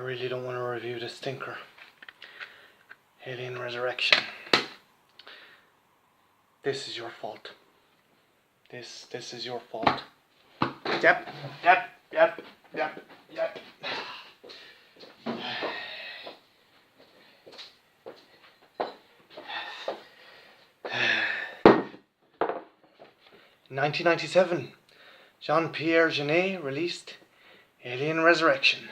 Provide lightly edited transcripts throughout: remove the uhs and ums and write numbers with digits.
really don't want to review this stinker. Alien Resurrection. This is your fault. This is your fault. Yep. 1997, Jean-Pierre Jeunet released Alien Resurrection.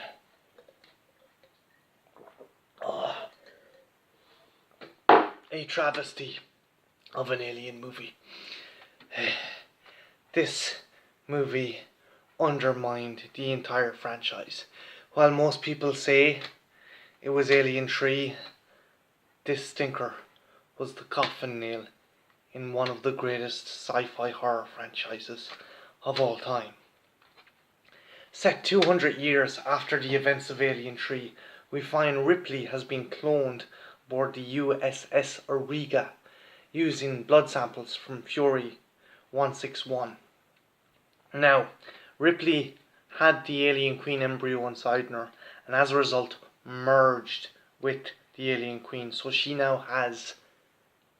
A travesty of an alien movie. This movie undermined the entire franchise. While most people say it was Alien 3, this stinker was the coffin nail in one of the greatest sci-fi horror franchises of all time. Set 200 years after the events of Alien 3, we find Ripley has been cloned aboard the USS Auriga using blood samples from Fury 161. Now, Ripley had the alien queen embryo inside her, and as a result merged with the alien queen, so she now has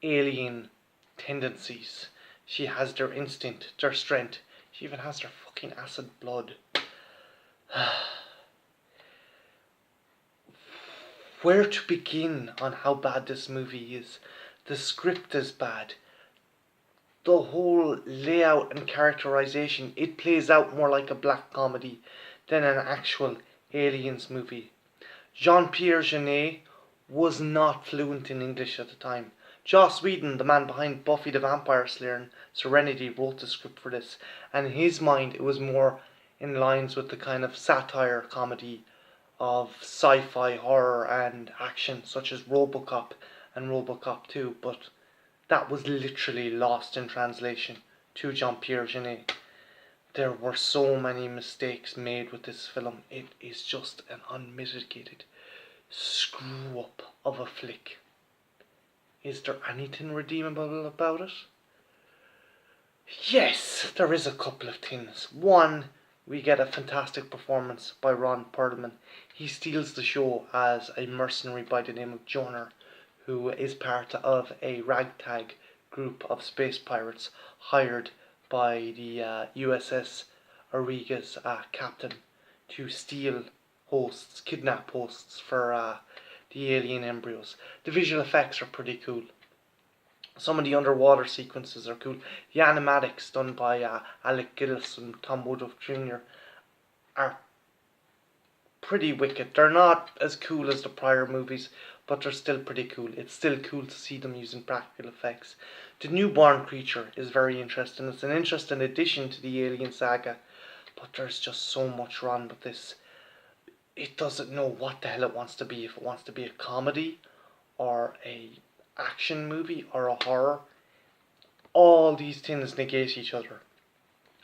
alien tendencies. She has their instinct, their strength. She even has their fucking acid blood. Where to begin on how bad this movie is? The script is bad. The whole layout and characterization, it plays out more like a black comedy than an actual aliens movie. Jean-Pierre Jeunet was not fluent in English at the time. Joss Whedon, the man behind Buffy the Vampire Slayer and Serenity, wrote the script for this, and in his mind it was more in lines with the kind of satire comedy of sci-fi horror and action such as RoboCop and RoboCop 2, but that was literally lost in translation to Jean-Pierre Jeunet. There were so many mistakes made with this film. It is just an unmitigated screw up of a flick. Is there anything redeemable about it? Yes, there is a couple of things. One, we get a fantastic performance by Ron Perlman. He steals the show as a mercenary by the name of Joner, who is part of a ragtag group of space pirates hired by the USS Auriga's captain to steal hosts, kidnap hosts for the alien embryos. The visual effects are pretty cool. Some of the underwater sequences are cool. The animatics done by Alec Gillis and Tom Woodruff Jr. are pretty wicked. They're not as cool as the prior movies, but they're still pretty cool. It's still cool to see them using practical effects. The newborn creature is very interesting. It's an interesting addition to the Alien saga, but there's just so much wrong with this. It doesn't know what the hell it wants to be. If it wants to be a comedy or a action movie or a horror, all these things negate each other.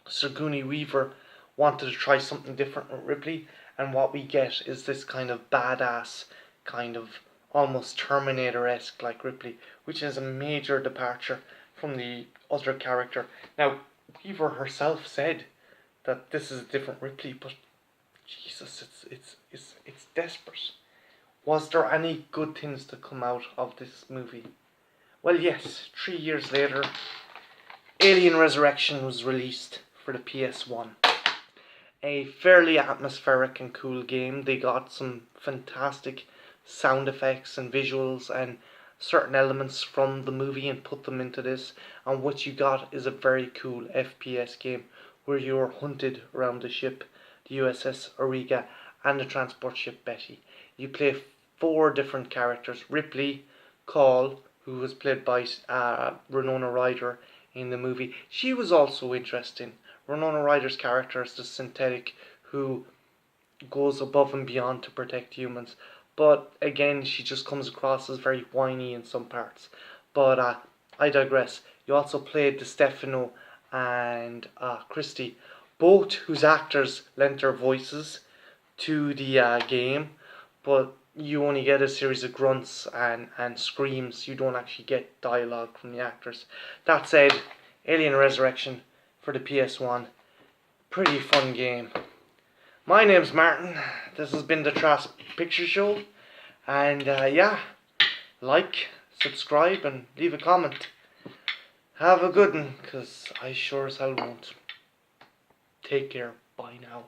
Sigourney Weaver wanted to try something different with Ripley, and what we get is this kind of badass, kind of almost Terminator-esque like Ripley, which is a major departure from the other character. Now, Weaver herself said that this is a different Ripley, but Jesus, it's desperate. Was there any good things to come out of this movie? Well, yes. 3 years later, Alien Resurrection was released for the PS1. A fairly atmospheric and cool game. They got some fantastic sound effects and visuals and certain elements from the movie and put them into this. And what you got is a very cool FPS game where you're hunted around the ship, the USS Auriga, and the transport ship Betty. You play 4 different characters. Ripley, Call, who was played by Winona Ryder in the movie. She was also interesting. Winona Ryder's character is the synthetic who goes above and beyond to protect humans. But again, she just comes across as very whiny in some parts. But I digress. You also played DeStefano and Christie, both whose actors lent their voices to the game, but you only get a series of grunts and screams. You don't actually get dialogue from the actors. That said, Alien Resurrection for the PS1, pretty fun game. My name's Martin. This has been the Trask Picture Show. And yeah, like, subscribe, and leave a comment. Have a good one, because I sure as hell won't. Take care. Bye now.